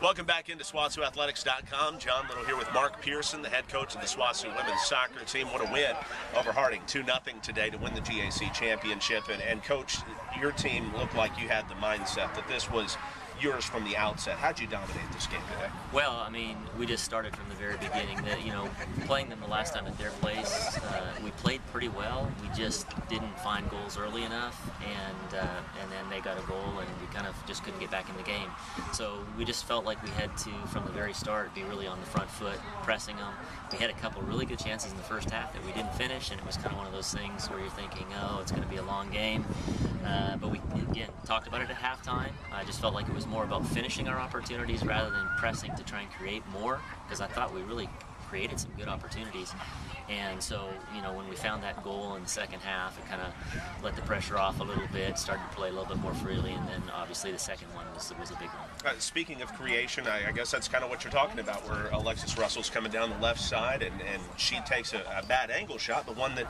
Welcome back into SWOSUathletics.com. John Liddle here with Mark Persson, the head coach of the SWOSU women's soccer team. What a win over Harding, 2-0 today to win the GAC Championship. And Coach, your team looked like you had the mindset that this was yours from the outset. How'd you dominate this game today? Well, I mean, we just started from the very beginning. Playing them the last time at their place, we played pretty well. We just didn't find goals early enough, and then they got a goal, and we kind of just couldn't get back in the game. So we just felt like we had to, from the very start, be really on the front foot, pressing them. We had a couple really good chances in the first half that we didn't finish, and it was kind of one of those things where you're thinking, oh, it's going to be a long game. But we, again, talked about it at halftime. I just felt like it was more about finishing our opportunities rather than pressing to try and create more, because I thought we really created some good opportunities. And so, when we found that goal in the second half, it kind of let the pressure off a little bit, started to play a little bit more freely, and then obviously the second one was a big one. Speaking of creation, I guess that's kind of what you're talking about, where Alexis Russell's coming down the left side, and she takes a bad angle shot, but one that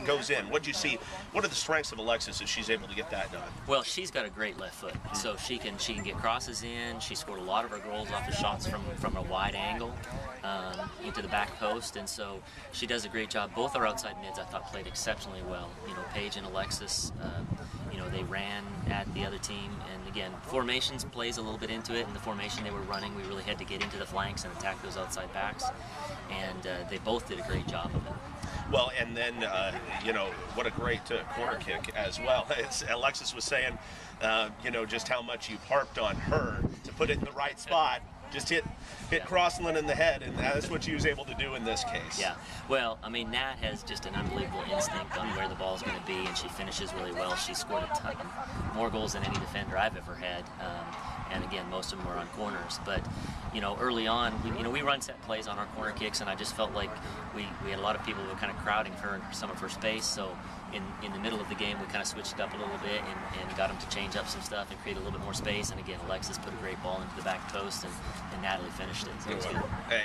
goes in. What'd you see? What are the strengths of Alexis as she's able to get that done? Well, she's got a great left foot, so she can get crosses in. She scored a lot of her goals off of shots from a wide angle into the back post, and so she does a great job. Both our outside mids, I thought, played exceptionally well. Paige and Alexis, they ran at the other team, and again, formations plays a little bit into it. In the formation they were running, we really had to get into the flanks and attack those outside backs, and they both did a great job of it. Well, and then, what a great corner kick as well. Alexis was saying, just how much you've harped on her to put it in the right spot. Just hit Crosslin in the head, and that's what she was able to do in this case. Yeah. Well, I mean, Nat has just an unbelievable instinct on where the ball's going to be, and she finishes really well. She scored a ton, more goals than any defender I've ever had. And again, most of them were on corners. But early on, we run set plays on our corner kicks, and I just felt like we had a lot of people who were kind of crowding her in some of her space. So in the middle of the game, we kind of switched it up a little bit and got them to change up some stuff and create a little bit more space. And again, Alexis put a great ball into the back post, and Natalie finished it. So it was good.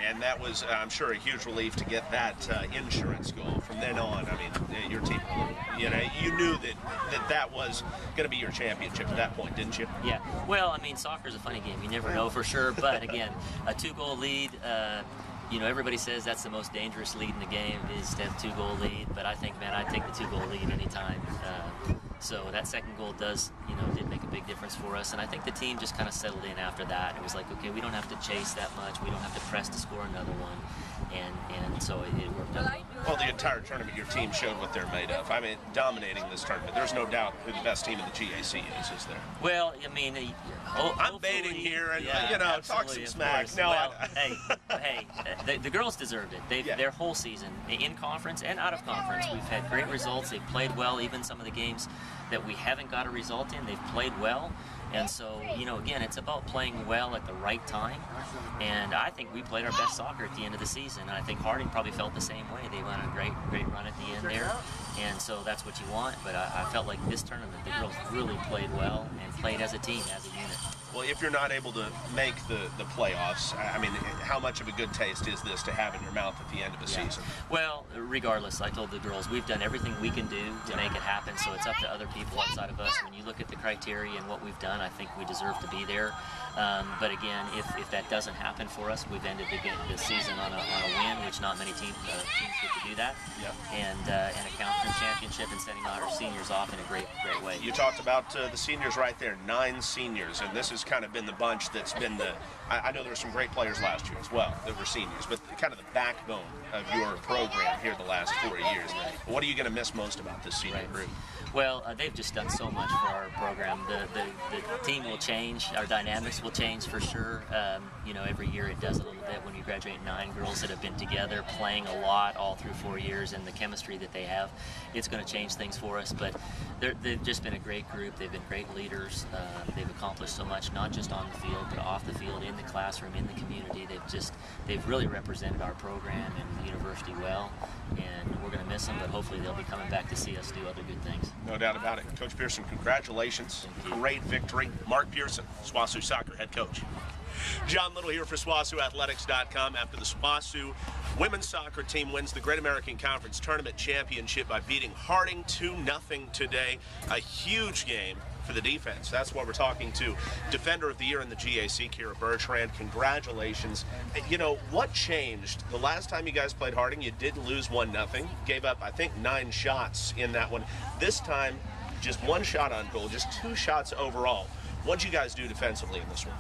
And that was, I'm sure, a huge relief to get that insurance goal. From then on, I mean, your team, you knew that was going to be your championship at that point, didn't you? Yeah. Well, I mean, soccer's a funny game. You never know for sure. But again, a 2-goal lead. Everybody says that's the most dangerous lead in the game is to have 2-goal lead, but I think, man, I'd take the 2-goal lead anytime. So that second goal did make a big difference for us, and I think the team just kind of settled in after that. It was like, okay, we don't have to chase that much, we don't have to press to score another one, and so it worked out. Well, the entire tournament, your team showed what they're made of. I mean, dominating this tournament. There's no doubt who the best team in the GAC is there? Well, I mean, I'm baiting here and, talk some smack. No, well, hey, the girls deserved it. Their whole season, in conference and out of conference, we've had great results. They've played well. Even some of the games that we haven't got a result in, they've played well. And so, again, it's about playing well at the right time. And I think we played our best soccer at the end of the season. And I think Harding probably felt the same way. They went on a great run at the end there. And so that's what you want. But I felt like this tournament, the girls really played well and played as a team, as a unit. Well, if you're not able to make the playoffs, I mean, how much of a good taste is this to have in your mouth at the end of the season? Well, regardless, I told the girls, we've done everything we can do to make it happen, so it's up to other people outside of us. When you look at the criteria and what we've done, I think we deserve to be there. But again, if that doesn't happen for us, we've ended the season on a win, which not many teams get to do that. Yep. And a conference championship and sending our seniors off in a great way. You talked about the seniors right there, 9 seniors, and this has kind of been the bunch that's been I know there were some great players last year as well that were seniors, but kind of the backbone of your program here the last 4 years. What are you going to miss most about this senior group? Well, they've just done so much for our program. The team will change. Our dynamics will change for sure. Every year it does a little bit when you graduate 9 girls that have been together playing a lot all through 4 years, and the chemistry that they have, it's going to change things for us. But they've just been a great group. They've been great leaders. They've accomplished so much, not just on the field, but off the field, in the classroom, in the community. They've really represented our program and the university well, and we're going to miss them, but hopefully they'll be coming back to see us do other good things. No doubt about it. Coach Persson, congratulations. Great victory. Mark Persson, SWOSU soccer head coach. John Liddle here for SWOSUathletics.com. After the SWOSU women's soccer team wins the Great American Conference Tournament Championship by beating Harding 2-0 today. A huge game for the defense. That's what we're talking to. Defender of the Year in the GAC, Bertrand. Congratulations. You know, what changed? The last time you guys played Harding, you did lose 1-0. Gave up, I think, 9 shots in that one. This time, just 1 shot on goal, just 2 shots overall. What did you guys do defensively in this one?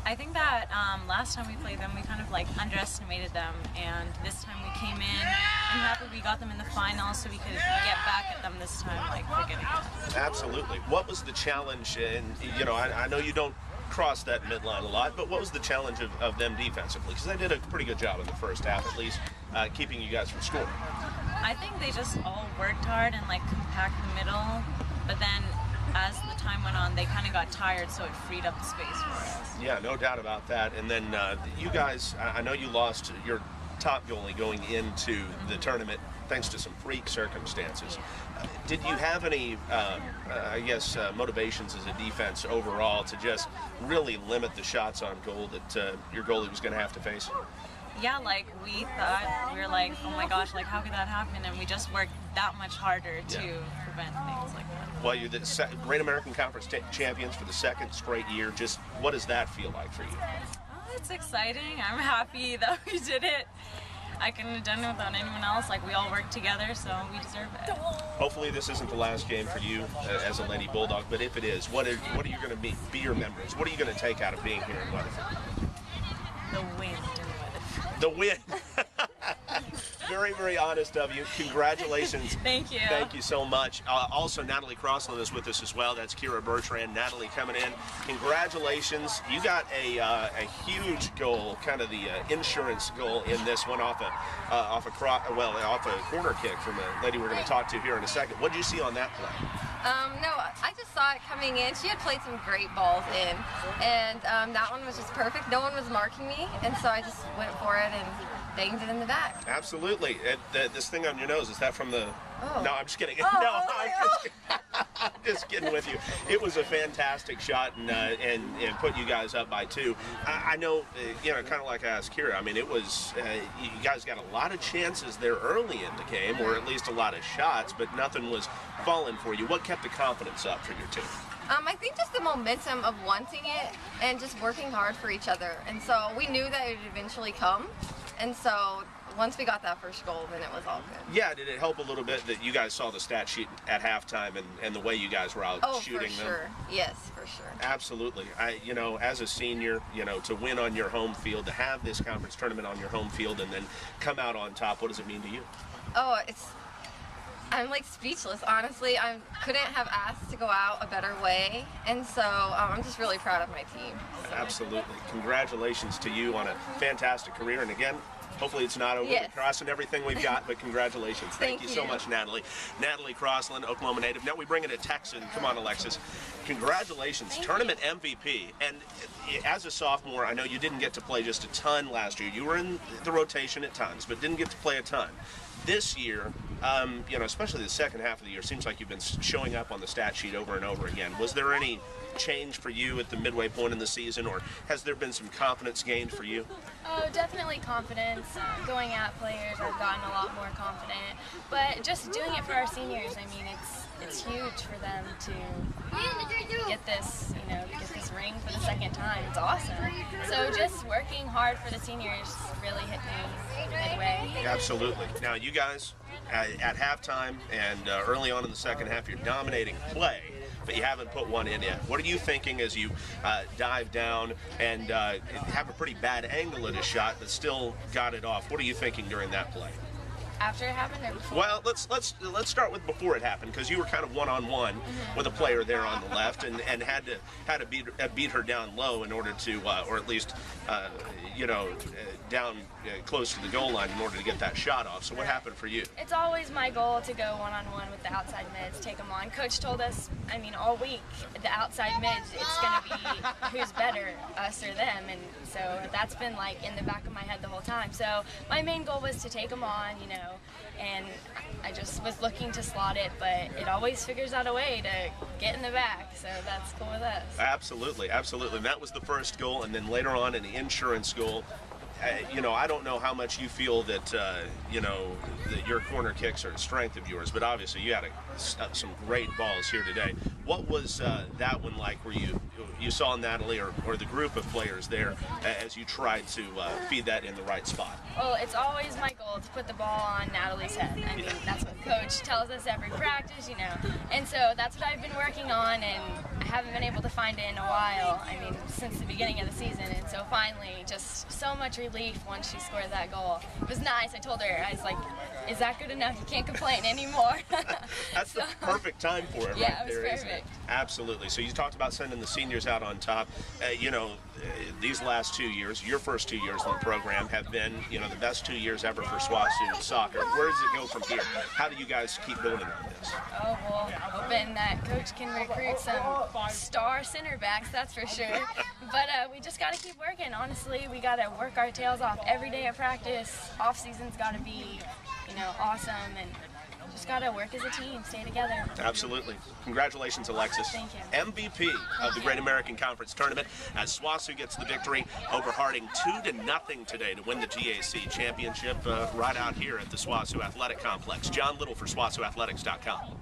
I think that last time we played them, we kind of like underestimated them, and this time we came in. I'm happy we got them in the final, so we could get back at them this time, like we're getting at. Absolutely. What was the challenge? And you know, I know you don't cross that midline a lot, but what was the challenge of them defensively? Because they did a pretty good job in the first half, at least, keeping you guys from scoring. I think they just all worked hard and like compact the middle, but then as the time went on, they kind of got tired, so it freed up the space for us. Yeah, no doubt about that. And then you guys, I know you lost your top goalie going into the tournament thanks to some freak circumstances. Did you have any, motivations as a defense overall to just really limit the shots on goal that your goalie was going to have to face? Yeah, like we thought, we were like, oh my gosh, like how could that happen? And we just worked that much harder to prevent things like that. Well, you're the Great American Conference champions for the 2nd straight year. Just what does that feel like for you? Oh, it's exciting. I'm happy that we did it. I couldn't have done it without anyone else. Like, we all worked together, so we deserve it. Hopefully this isn't the last game for you as a Lady Bulldog, but if it is, what are you going to be your memories? What are you going to take out of being here in Weatherford? The wind in Weatherford. The win. Very, very honest of you. Congratulations. Thank you. Thank you so much. Also, Natalie Crosslin is with us as well. That's Bertrand. Natalie coming in. Congratulations. You got a huge goal, kind of the insurance goal in this one off a corner kick from a lady we're going to talk to here in a second. What did you see on that play? No, I just saw it coming in. She had played some great balls in, and that one was just perfect. No one was marking me, and so I just went for it and banged it in the back. Absolutely. This thing on your nose, is that from the... Oh. No, I'm just kidding. Oh, No, I'm just kidding with you. It was a fantastic shot and put you guys up by 2. I know, kind of like I asked Kira, I mean, it was, you guys got a lot of chances there early in the game, or at least a lot of shots, but nothing was falling for you. What kept the confidence up for your team? I think just the momentum of wanting it and just working hard for each other. And so we knew that it would eventually come. And so once we got that first goal, then it was all good. Yeah, did it help a little bit that you guys saw the stat sheet at halftime and the way you guys were out shooting them? Oh, for sure. Yes, for sure. Absolutely. As a senior, to win on your home field, to have this conference tournament on your home field and then come out on top, what does it mean to you? Oh, I'm like speechless, honestly. I couldn't have asked to go out a better way, and so I'm just really proud of my team. So. Absolutely. Congratulations to you on a fantastic career, and again, hopefully it's not over. Yes. Crossing everything we've got, but congratulations. Thank you so much, Natalie. Natalie Crosslin, Oklahoma native. Now we bring in a Texan. Come on, Alexis. Congratulations. Tournament MVP. And as a sophomore, I know you didn't get to play just a ton last year. You were in the rotation at times, but didn't get to play a ton. This year, especially the second half of the year, seems like you've been showing up on the stat sheet over and over again. Was there any change for you at the midway point in the season, or has there been some confidence gained for you? Oh, definitely confidence. Going at players, I've gotten a lot more confident. But just doing it for our seniors, I mean, it's huge for them to get this, get this ring for the 2nd time. It's awesome. So just working hard for the seniors really hit me midway. Absolutely. Now, you guys, at halftime and early on in the second half, you're dominating play, but you haven't put one in yet. What are you thinking as you dive down and have a pretty bad angle at a shot, but still got it off? What are you thinking during that play? After it happened or before? Well, let's start with before it happened, because you were kind of one-on-one with a player there on the left, and had to beat her down low in order to, or at least, down close to the goal line in order to get that shot off. So what happened for you? It's always my goal to go one-on-one with the outside mids, take them on. Coach told us, I mean, all week, the outside mids, it's going to be who's better, us or them. And so that's been like in the back of my head the whole time. So my main goal was to take them on, you know, and I just was looking to slot it, but it always figures out a way to get in the back. So that's cool with us. Absolutely, absolutely. And that was the first goal, and then later on in the insurance goal, you know, I don't know how much you feel that, you know, that your corner kicks are a strength of yours, but obviously you had some great balls here today. What was that one like where you saw Natalie or the group of players there as you tried to feed that in the right spot? Well, it's always my goal to put the ball on Natalie's head. I mean, that's what Coach tells us every practice, you know. And so that's what I've been working on, and I haven't been able to find it in a while. I mean, since the beginning of the season. And so finally, just so much relief once she scored that goal. It was nice. I told her, I was like, is that good enough? You can't complain anymore. That's the perfect time for it, yeah, right there, it was isn't it? perfect. Absolutely. So you talked about sending the seniors out on top. You know, these last 2 years, your first 2 years in the program have been, you know, the best 2 years ever for SWOSU soccer. Where does it go from here? How do you guys keep building on this? Oh, well, hoping that Coach can recruit some star center backs, that's for sure. But we just got to keep working. Honestly, we got to work our tails off every day at practice. Off season's got to be, you know, awesome, and just got to work as a team, stay together. Absolutely. Congratulations, Alexis. Thank you. MVP of the Great American Conference Tournament as SWOSU gets the victory over Harding 2-0 today to win the GAC Championship right out here at the SWOSU Athletic Complex. John Liddle for SWOSUathletics.com.